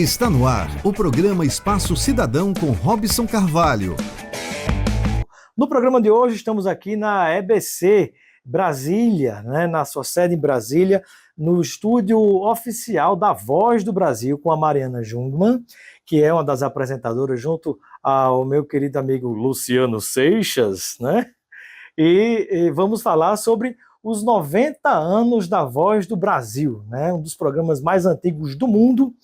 Está no ar o programa Espaço Cidadão com Robson Carvalho. No programa de hoje estamos aqui na EBC Brasília, na sua sede em Brasília, no estúdio oficial da Voz do Brasil, com a Mariana Jungmann, que é uma das apresentadoras, junto ao meu querido amigo Luciano Seixas, E vamos falar sobre os 90 anos da Voz do Brasil, um dos programas mais antigos do mundo,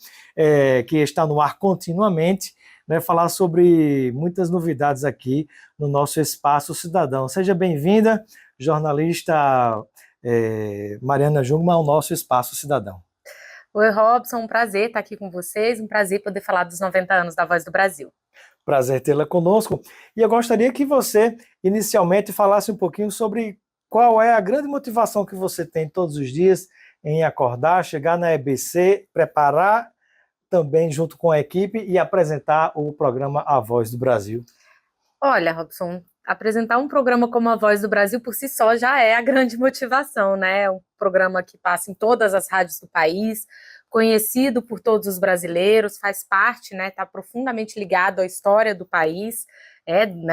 que está no ar continuamente, falar sobre muitas novidades aqui no nosso Espaço Cidadão. Seja bem-vinda, jornalista Mariana Jungmann, ao nosso Espaço Cidadão. Oi, Robson, um prazer estar aqui com vocês, um prazer poder falar dos 90 anos da Voz do Brasil. Prazer tê-la conosco. E eu gostaria que você, inicialmente, falasse um pouquinho sobre qual é a grande motivação que você tem todos os dias em acordar, chegar na EBC, preparar também junto com a equipe e apresentar o programa A Voz do Brasil. Olha, Robson, apresentar um programa como A Voz do Brasil por si só já é a grande motivação, É um programa que passa em todas as rádios do país, conhecido por todos os brasileiros, faz parte, está profundamente ligado à história do país,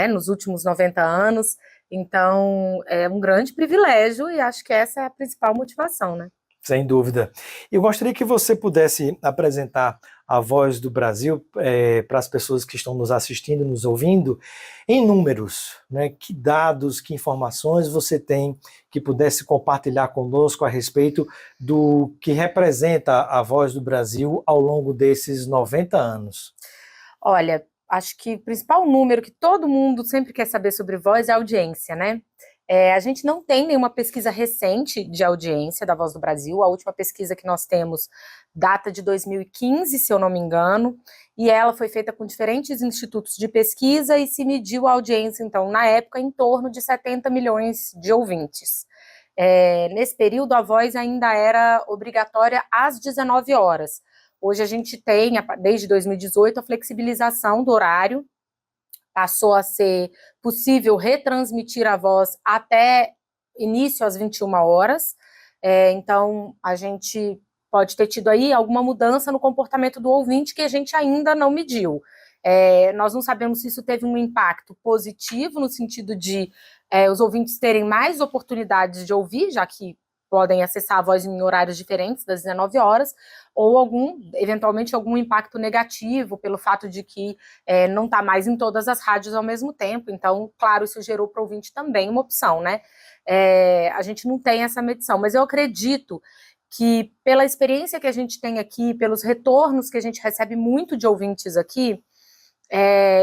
nos últimos 90 anos. Então, é um grande privilégio e acho que essa é a principal motivação, Sem dúvida. Eu gostaria que você pudesse apresentar a Voz do Brasil para as pessoas que estão nos assistindo, nos ouvindo, em números, Que dados, que informações você tem que pudesse compartilhar conosco a respeito do que representa a Voz do Brasil ao longo desses 90 anos? Olha, acho que o principal número que todo mundo sempre quer saber sobre Voz é a audiência, A gente não tem nenhuma pesquisa recente de audiência da Voz do Brasil. A última pesquisa que nós temos data de 2015, se eu não me engano, e ela foi feita com diferentes institutos de pesquisa e se mediu a audiência, então, na época, em torno de 70 milhões de ouvintes. Nesse período, a Voz ainda era obrigatória às 19 horas. Hoje a gente tem, desde 2018, a flexibilização do horário. Passou a ser possível retransmitir a Voz até início às 21 horas. Então, a gente pode ter tido aí alguma mudança no comportamento do ouvinte que a gente ainda não mediu. Nós não sabemos se isso teve um impacto positivo, no sentido de os ouvintes terem mais oportunidades de ouvir, já que podem acessar a Voz em horários diferentes das 19 horas, ou eventualmente algum impacto negativo pelo fato de que não está mais em todas as rádios ao mesmo tempo. Então, claro, isso gerou para o ouvinte também uma opção, A gente não tem essa medição, mas eu acredito que pela experiência que a gente tem aqui, pelos retornos que a gente recebe muito de ouvintes aqui,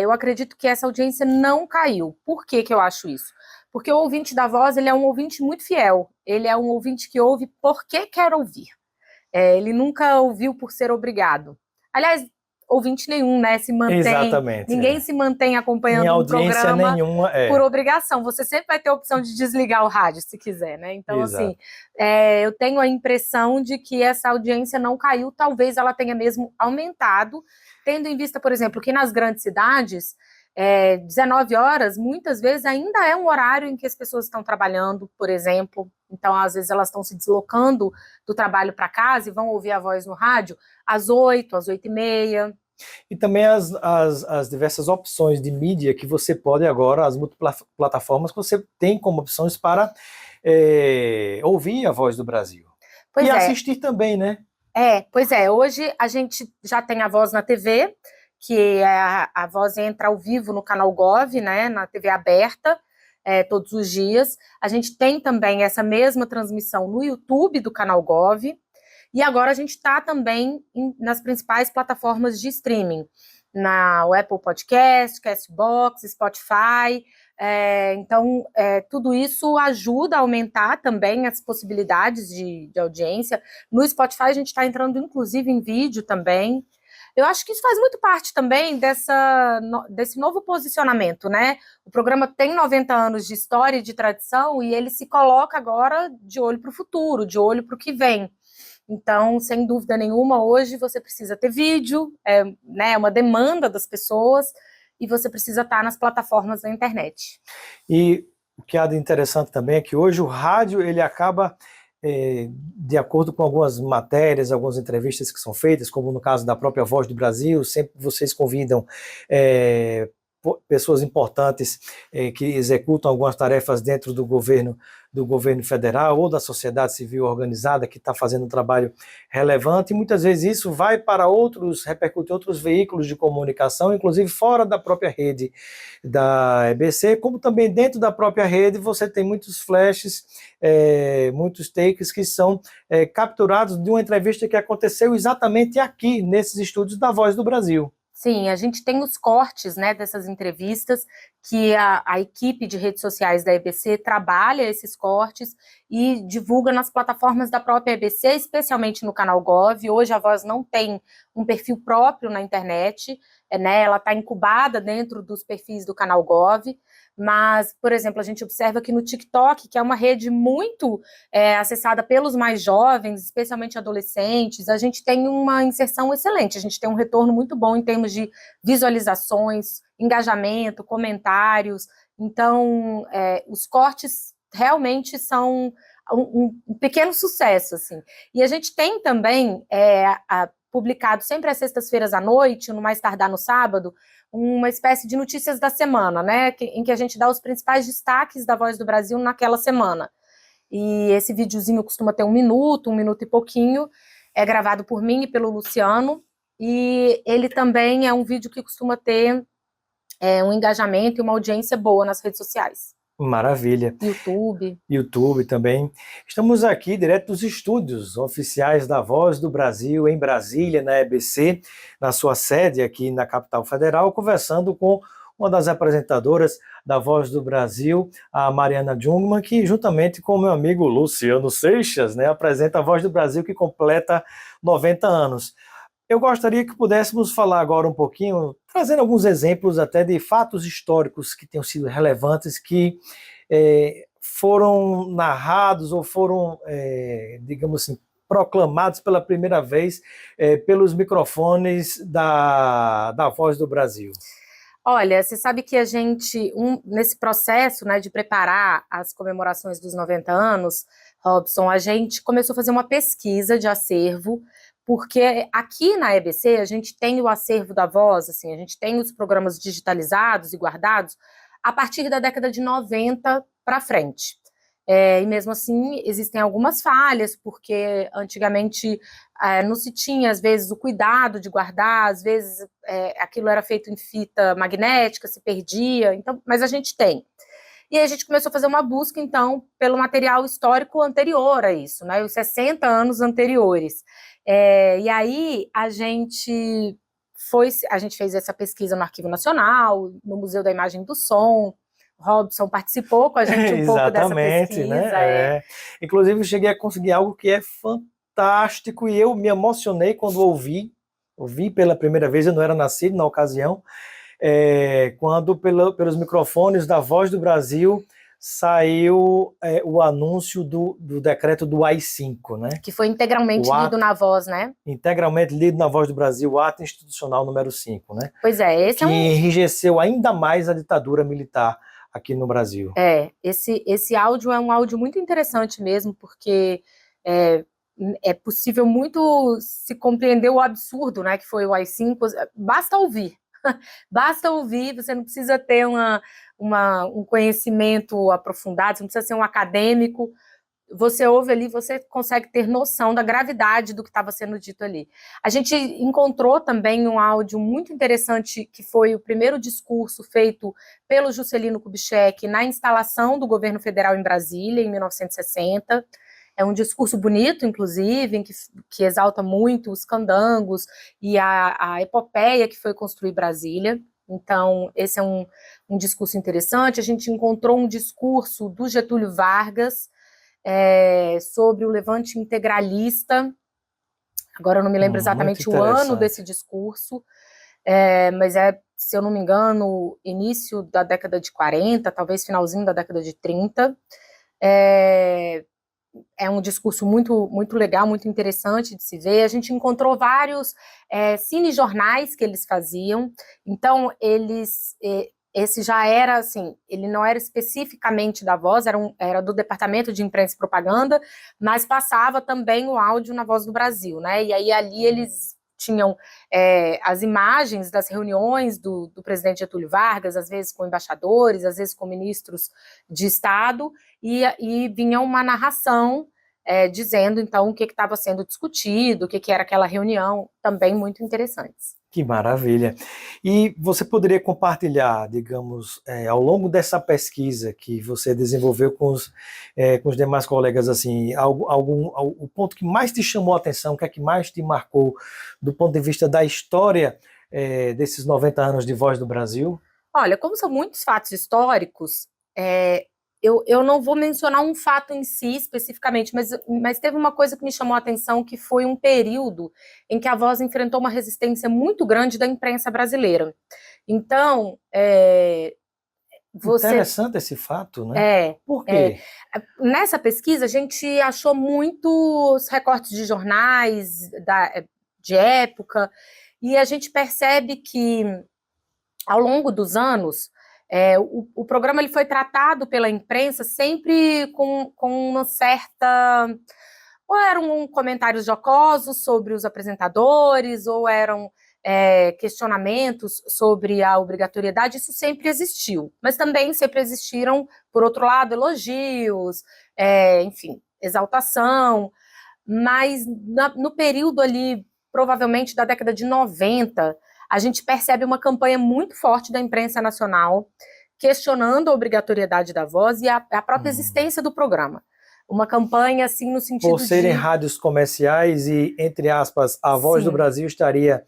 eu acredito que essa audiência não caiu. Por que eu acho isso? Porque o ouvinte da Voz, ele é um ouvinte muito fiel, ele é um ouvinte que ouve porque quer ouvir. Ele nunca ouviu por ser obrigado. Aliás, ouvinte nenhum, se mantém. Exatamente. Ninguém se mantém acompanhando um programa nenhuma, por obrigação. Você sempre vai ter a opção de desligar o rádio, se quiser, Então, Exato. Assim, eu tenho a impressão de que essa audiência não caiu, talvez ela tenha mesmo aumentado, tendo em vista, por exemplo, que nas grandes cidades, 19 horas, muitas vezes ainda é um horário em que as pessoas estão trabalhando, por exemplo. Então, às vezes, elas estão se deslocando do trabalho para casa e vão ouvir a Voz no rádio às 8, às 8h30. E também as diversas opções de mídia que você pode agora, as multiplataformas que você tem como opções para ouvir a Voz do Brasil. Pois e assistir também, Pois é. Hoje a gente já tem a Voz na TV, que a Voz entra ao vivo no canal Gov, na TV aberta, todos os dias. A gente tem também essa mesma transmissão no YouTube do canal Gov, e agora a gente está também nas principais plataformas de streaming, na Apple Podcast, Castbox, Spotify. Então, tudo isso ajuda a aumentar também as possibilidades de audiência. No Spotify a gente está entrando, inclusive, em vídeo também. Eu acho que isso faz muito parte também desse novo posicionamento, O programa tem 90 anos de história e de tradição e ele se coloca agora de olho para o futuro, de olho para o que vem. Então, sem dúvida nenhuma, hoje você precisa ter vídeo, é uma demanda das pessoas e você precisa estar nas plataformas da internet. E o que há de interessante também é que hoje o rádio ele acaba de acordo com algumas matérias, algumas entrevistas que são feitas, como no caso da própria Voz do Brasil, sempre vocês convidam pessoas importantes que executam algumas tarefas dentro do governo federal ou da sociedade civil organizada que está fazendo um trabalho relevante, e muitas vezes isso vai para repercute em outros veículos de comunicação, inclusive fora da própria rede da EBC, como também dentro da própria rede você tem muitos flashes, muitos takes que são capturados de uma entrevista que aconteceu exatamente aqui, nesses estúdios da Voz do Brasil. Sim, a gente tem os cortes, né, dessas entrevistas, que a equipe de redes sociais da EBC trabalha esses cortes e divulga nas plataformas da própria EBC, especialmente no canal Gov. Hoje a Voz não tem um perfil próprio na internet, né, ela está incubada dentro dos perfis do canal Gov, mas, por exemplo, a gente observa que no TikTok, que é uma rede muito acessada pelos mais jovens, especialmente adolescentes, a gente tem uma inserção excelente, a gente tem um retorno muito bom em termos de visualizações, engajamento, comentários. Então, os cortes realmente são um pequeno sucesso, assim. E a gente tem também publicado sempre às sextas-feiras à noite, no mais tardar no sábado, uma espécie de notícias da semana, né, em que a gente dá os principais destaques da Voz do Brasil naquela semana. E esse videozinho costuma ter 1 minuto e pouquinho, é gravado por mim e pelo Luciano, e ele também é um vídeo que costuma ter um engajamento e uma audiência boa nas redes sociais. Maravilha. YouTube também. Estamos aqui direto dos estúdios oficiais da Voz do Brasil, em Brasília, na EBC, na sua sede aqui na capital federal, conversando com uma das apresentadoras da Voz do Brasil, a Mariana Jungmann, que juntamente com o meu amigo Luciano Seixas, né, apresenta a Voz do Brasil, que completa 90 anos. Eu gostaria que pudéssemos falar agora um pouquinho, trazendo alguns exemplos até de fatos históricos que tenham sido relevantes, que foram narrados ou foram, digamos assim, proclamados pela primeira vez pelos microfones da Voz do Brasil. Olha, você sabe que a gente, nesse processo, né, de preparar as comemorações dos 90 anos, Robson, a gente começou a fazer uma pesquisa de acervo, porque aqui na EBC a gente tem o acervo da Voz, assim, a gente tem os programas digitalizados e guardados a partir da década de 90 para frente. E mesmo assim existem algumas falhas, porque antigamente não se tinha, às vezes, o cuidado de guardar, às vezes aquilo era feito em fita magnética, se perdia, então, mas a gente tem. E aí a gente começou a fazer uma busca, então, pelo material histórico anterior a isso, né, os 60 anos anteriores. E aí a gente fez essa pesquisa no Arquivo Nacional, no Museu da Imagem e do Som. O Robson participou com a gente um pouco dessa pesquisa. Né? Inclusive, eu cheguei a conseguir algo que é fantástico, e eu me emocionei quando ouvi pela primeira vez, eu não era nascido na ocasião, quando pelos microfones da Voz do Brasil saiu o anúncio do decreto do AI-5, né? Que foi integralmente lido na Voz, né? Integralmente lido na Voz do Brasil, o ato institucional número 5, né? Pois é, que enrijeceu ainda mais a ditadura militar aqui no Brasil. Esse áudio é um áudio muito interessante mesmo, porque é possível muito se compreender o absurdo, né, que foi o AI-5, basta ouvir. Basta ouvir, você não precisa ter um conhecimento aprofundado, você não precisa ser um acadêmico, você ouve ali, você consegue ter noção da gravidade do que estava sendo dito ali. A gente encontrou também um áudio muito interessante, que foi o primeiro discurso feito pelo Juscelino Kubitschek na instalação do governo federal em Brasília, em 1960, é um discurso bonito, inclusive, em que exalta muito os candangos e a epopeia que foi construir Brasília. Então, esse é um discurso interessante. A gente encontrou um discurso do Getúlio Vargas sobre o levante integralista. Agora eu não me lembro exatamente o ano desse discurso, mas se eu não me engano, início da década de 40, talvez finalzinho da década de 30. É um discurso muito, muito legal, muito interessante de se ver. A gente encontrou vários cinejornais que eles faziam. Então, eles esse já era, assim, ele não era especificamente da Voz, era do Departamento de Imprensa e Propaganda, mas passava também o áudio na Voz do Brasil, né? E aí ali eles tinham as imagens das reuniões do presidente Getúlio Vargas, às vezes com embaixadores, às vezes com ministros de Estado, e vinha uma narração dizendo, então, o que estava sendo discutido, o que era aquela reunião, também muito interessantes. Que maravilha. E você poderia compartilhar, digamos, ao longo dessa pesquisa que você desenvolveu com os demais colegas, assim, o ponto que mais te chamou a atenção, o que é que mais te marcou do ponto de vista da história desses 90 anos de Voz do Brasil? Olha, como são muitos fatos históricos, eu não vou mencionar um fato em si especificamente, mas teve uma coisa que me chamou a atenção, que foi um período em que a Voz enfrentou uma resistência muito grande da imprensa brasileira. Então, Interessante esse fato, né? Por quê? Nessa pesquisa, a gente achou muitos recortes de jornais de época, e a gente percebe que, ao longo dos anos, o programa ele foi tratado pela imprensa sempre com uma certa... Ou eram comentários jocosos sobre os apresentadores, ou eram questionamentos sobre a obrigatoriedade. Isso sempre existiu, mas também sempre existiram, por outro lado, elogios, enfim, exaltação. Mas no período ali, provavelmente da década de 90, a gente percebe uma campanha muito forte da imprensa nacional questionando a obrigatoriedade da Voz e a própria existência do programa. Uma campanha, assim, no sentido Por serem rádios comerciais e, entre aspas, a Voz do Brasil estaria,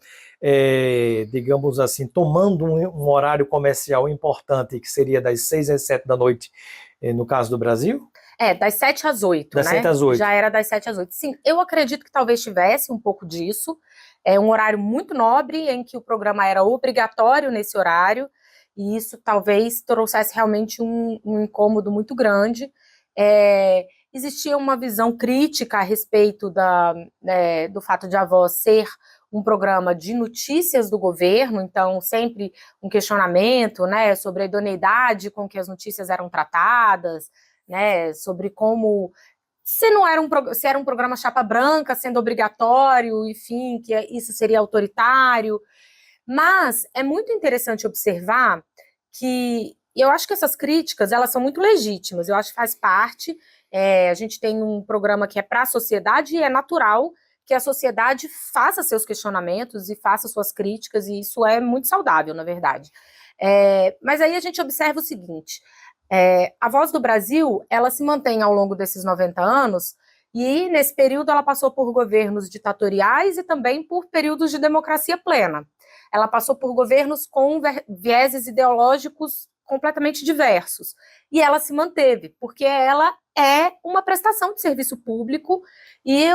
digamos assim, tomando um horário comercial importante, que seria das 6 às 7 da noite, no caso do Brasil? Das 7 às 8, das né? 7 às 8. Já era das 7 às 8. Sim, eu acredito que talvez tivesse um pouco disso. É um horário muito nobre, em que o programa era obrigatório nesse horário, e isso talvez trouxesse realmente um incômodo muito grande. Existia uma visão crítica a respeito do fato de a Voz ser um programa de notícias do governo, então sempre um questionamento, né, sobre a idoneidade com que as notícias eram tratadas, né, sobre como... Se era um programa chapa branca, sendo obrigatório, enfim, que isso seria autoritário. Mas é muito interessante observar que, eu acho que essas críticas, elas são muito legítimas, eu acho que faz parte. A gente tem um programa que é para a sociedade, e é natural que a sociedade faça seus questionamentos e faça suas críticas, e isso é muito saudável, na verdade. Mas aí a gente observa o seguinte... a Voz do Brasil, ela se mantém ao longo desses 90 anos, e nesse período ela passou por governos ditatoriais e também por períodos de democracia plena. Ela passou por governos com vieses ideológicos completamente diversos. E ela se manteve, porque ela é uma prestação de serviço público e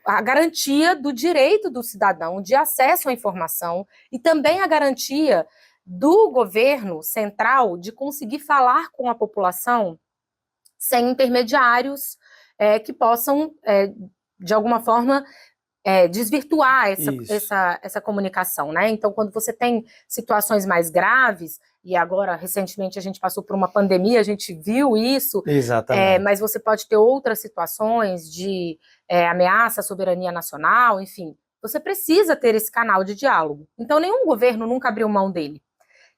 a garantia do direito do cidadão de acesso à informação, e também a garantia do governo central de conseguir falar com a população sem intermediários que possam, de alguma forma, desvirtuar essa comunicação, né? Então, quando você tem situações mais graves, e agora, recentemente, a gente passou por uma pandemia, a gente viu isso. Exatamente. Mas você pode ter outras situações de ameaça à soberania nacional, enfim. Você precisa ter esse canal de diálogo. Então, nenhum governo nunca abriu mão dele.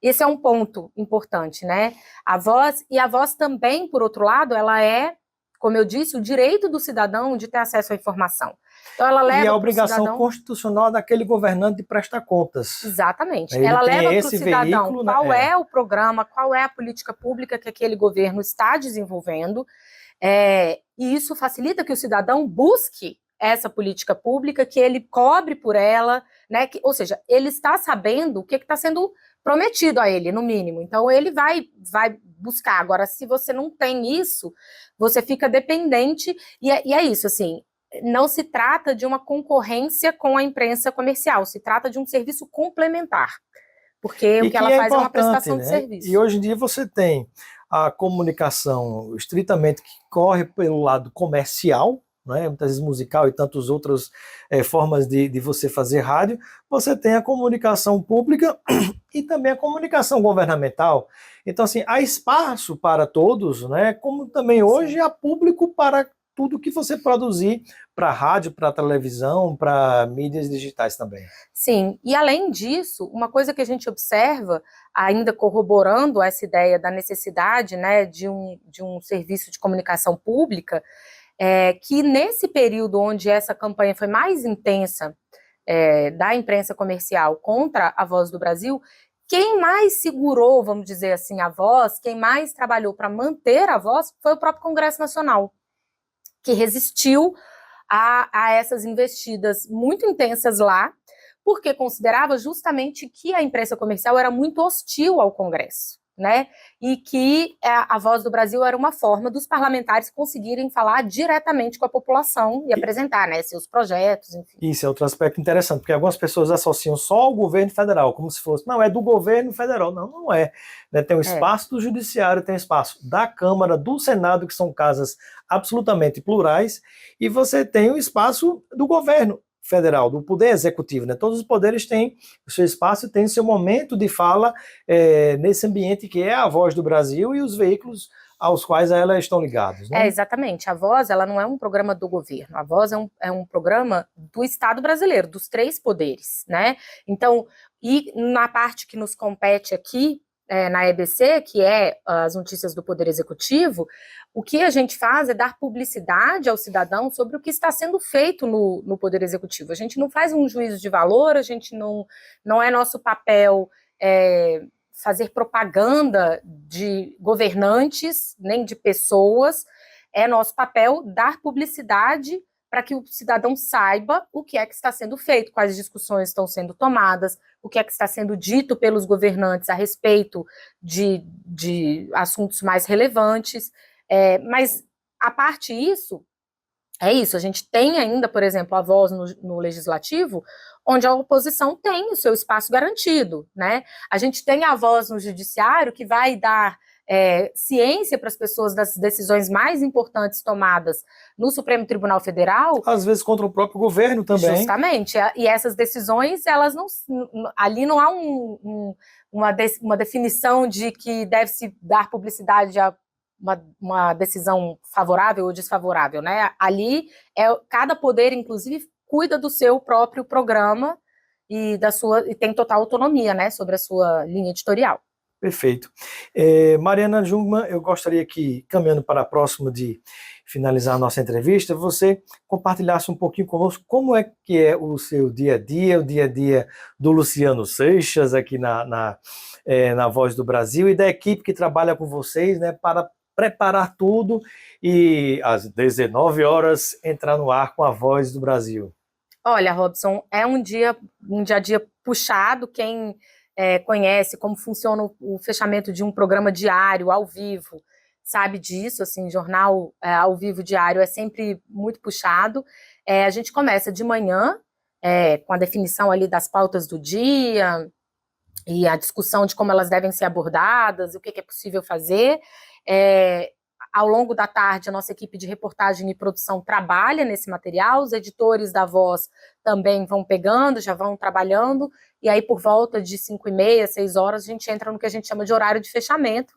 Esse é um ponto importante, né? A Voz também, por outro lado, ela é, como eu disse, o direito do cidadão de ter acesso à informação. Então, ela leva e a obrigação cidadão... constitucional daquele governante de prestar contas. Exatamente. Ela leva para o cidadão veículo, qual é o programa, qual é a política pública que aquele governo está desenvolvendo, e isso facilita que o cidadão busque essa política pública, que ele cobre por ela, né? Ou seja, ele está sabendo o que está sendo prometido a ele, no mínimo. Então, ele vai buscar. Agora, se você não tem isso, você fica dependente, e é isso, assim, não se trata de uma concorrência com a imprensa comercial, se trata de um serviço complementar, porque o que ela faz é uma prestação de serviço. E hoje em dia você tem a comunicação estritamente que corre pelo lado comercial, né, muitas vezes musical e tantas outras formas de você fazer rádio, você tem a comunicação pública e também a comunicação governamental. Então, assim, há espaço para todos, né, como também hoje há público para tudo que você produzir para rádio, para televisão, para mídias digitais também. Sim, e além disso, uma coisa que a gente observa, ainda corroborando essa ideia da necessidade, né, de um serviço de comunicação pública, é que nesse período onde essa campanha foi mais intensa, da imprensa comercial contra a Voz do Brasil, quem mais segurou, vamos dizer assim, a voz, quem mais trabalhou para manter a voz foi o próprio Congresso Nacional, que resistiu a essas investidas muito intensas lá, porque considerava justamente que a imprensa comercial era muito hostil ao Congresso, né? E que a Voz do Brasil era uma forma dos parlamentares conseguirem falar diretamente com a população e apresentar, né, seus projetos, enfim. Isso é outro aspecto interessante, porque algumas pessoas associam só ao governo federal, como se fosse, não, é do governo federal. Não, não é. Né? Tem o espaço do judiciário, tem o espaço da Câmara, do Senado, que são casas absolutamente plurais, e você tem o espaço do governo federal, do poder executivo, né? Todos os poderes têm o seu espaço, têm o seu momento de fala nesse ambiente que é a Voz do Brasil e os veículos aos quais elas estão ligados, né? Exatamente. A Voz, ela não é um programa do governo. A Voz é um programa do Estado brasileiro, dos 3 poderes, né? Então, e na parte que nos compete aqui, na EBC, que é as notícias do Poder Executivo, o que a gente faz é dar publicidade ao cidadão sobre o que está sendo feito no Poder Executivo. A gente não faz um juízo de valor, a gente não é nosso papel fazer propaganda de governantes, nem de pessoas, é nosso papel dar publicidade para que o cidadão saiba o que é que está sendo feito, quais discussões estão sendo tomadas, o que é que está sendo dito pelos governantes a respeito de assuntos mais relevantes. Mas, a parte disso, a gente tem ainda, por exemplo, a Voz no Legislativo, onde a oposição tem o seu espaço garantido, né? A gente tem a Voz no Judiciário, que vai dar ciência para as pessoas das decisões mais importantes tomadas no Supremo Tribunal Federal. Às vezes contra o próprio governo também. Justamente, e essas decisões, elas não, ali não há uma definição de que deve-se dar publicidade a uma decisão favorável ou desfavorável, né? Ali, cada poder, inclusive, cuida do seu próprio programa e tem total autonomia, né, sobre a sua linha editorial. Perfeito. Mariana Jungmann, eu gostaria que, caminhando para a próxima de finalizar a nossa entrevista, você compartilhasse um pouquinho conosco como é que é o seu dia a dia do Luciano Seixas aqui na Voz do Brasil e da equipe que trabalha com vocês, né, para preparar tudo e às 19 horas entrar no ar com a Voz do Brasil. Olha, Robson, é um dia a dia puxado. Quem conhece como funciona o fechamento de um programa diário, ao vivo, sabe disso, assim, jornal ao vivo diário é sempre muito puxado. A gente começa de manhã, com a definição ali das pautas do dia e a discussão de como elas devem ser abordadas, o que é possível fazer. Ao longo da tarde, a nossa equipe de reportagem e produção trabalha nesse material, os editores da Voz também vão pegando, já vão trabalhando, e aí por volta de 5h30, 6 horas, a gente entra no que a gente chama de horário de fechamento,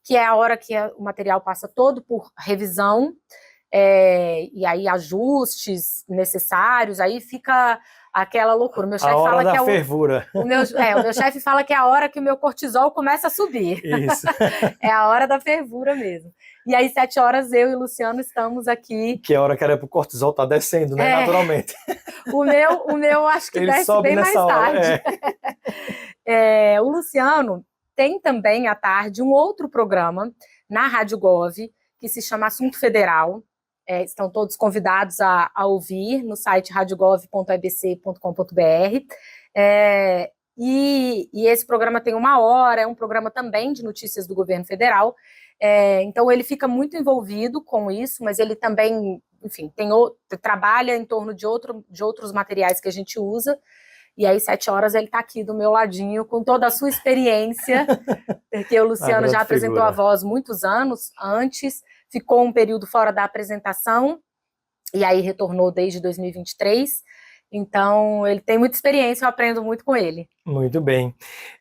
que é a hora que o material passa todo por revisão, e aí ajustes necessários, aí fica aquela loucura. O meu chefe fala que fervura. O meu chefe fala que é a hora que o meu cortisol começa a subir. Isso. É a hora da fervura mesmo. E aí, 7 horas, eu e o Luciano estamos aqui. Que é a hora que era pro cortisol tá descendo, né? Naturalmente. O meu acho que ele desce sobe bem mais nessa tarde. Hora, o Luciano tem também, à tarde, um outro programa na Rádio Gov, que se chama Assunto Federal. Estão todos convidados a ouvir no site radiogov.ebc.com.br. E esse programa tem 1 hora, é um programa também de notícias do governo federal. Então, ele fica muito envolvido com isso, mas ele também, enfim, trabalha em torno de outros materiais que a gente usa. E aí, 7 horas, ele está aqui do meu ladinho, com toda a sua experiência, porque o Luciano já apresentou a Voz muitos anos antes, ficou um período fora da apresentação, e aí retornou desde 2023. Então, ele tem muita experiência, eu aprendo muito com ele. Muito bem.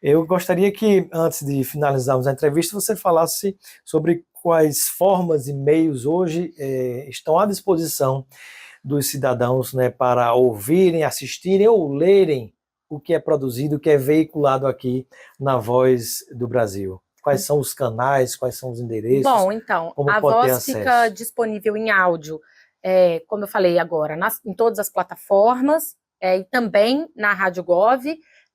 Eu gostaria que, antes de finalizarmos a entrevista, você falasse sobre quais formas e meios hoje estão à disposição dos cidadãos, né, para ouvirem, assistirem ou lerem o que é produzido, o que é veiculado aqui na Voz do Brasil. Quais são os canais, quais são os endereços? Bom, então, a Voz fica disponível em áudio, como eu falei agora, em todas as plataformas, e também na Rádio Gov.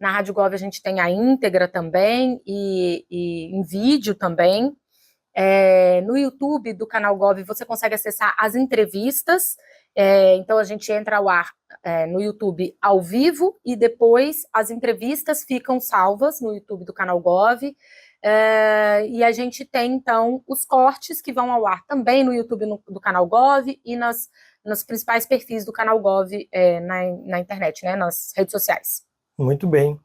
Na Rádio Gov a gente tem a íntegra também, e em vídeo também. No YouTube do canal Gov você consegue acessar as entrevistas, então a gente entra ao ar no YouTube ao vivo, e depois as entrevistas ficam salvas no YouTube do canal Gov. E a gente tem, então, os cortes que vão ao ar também no YouTube do canal Gov e nos principais perfis do canal Gov na internet, né, nas redes sociais. Muito bem.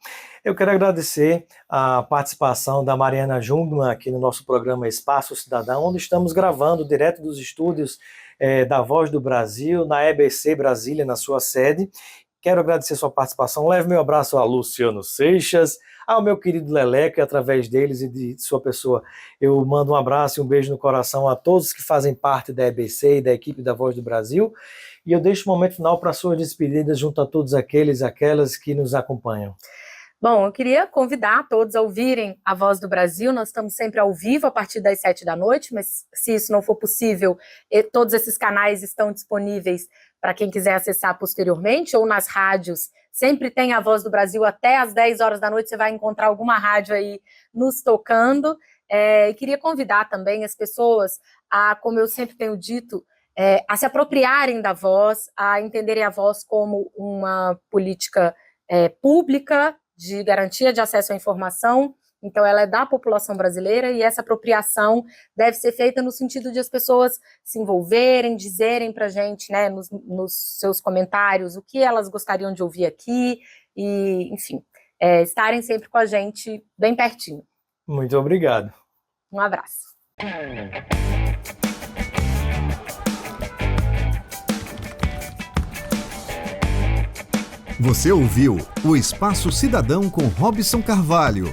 Eu quero agradecer a participação da Mariana Jungmann aqui no nosso programa Espaço Cidadão, onde estamos gravando direto dos estúdios da Voz do Brasil, na EBC Brasília, na sua sede. Quero agradecer sua participação. Leve meu abraço a Luciano Seixas, ao meu querido Leleco, e através deles e de sua pessoa, eu mando um abraço e um beijo no coração a todos que fazem parte da EBC e da equipe da Voz do Brasil. E eu deixo o momento final para suas despedidas junto a todos aqueles e aquelas que nos acompanham. Bom, eu queria convidar todos a ouvirem a Voz do Brasil. Nós estamos sempre ao vivo a partir das 7 da noite, mas se isso não for possível, todos esses canais estão disponíveis para quem quiser acessar posteriormente, ou nas rádios. Sempre tem a Voz do Brasil até às 10 horas da noite, você vai encontrar alguma rádio aí nos tocando. E queria convidar também as pessoas a, como eu sempre tenho dito, a se apropriarem da voz, a entenderem a voz como uma política pública de garantia de acesso à informação. Então, ela é da população brasileira, e essa apropriação deve ser feita no sentido de as pessoas se envolverem, dizerem para a gente, né, nos seus comentários, o que elas gostariam de ouvir aqui, e, enfim, estarem sempre com a gente bem pertinho. Muito obrigado. Um abraço. Você ouviu o Espaço Cidadão com Robson Carvalho.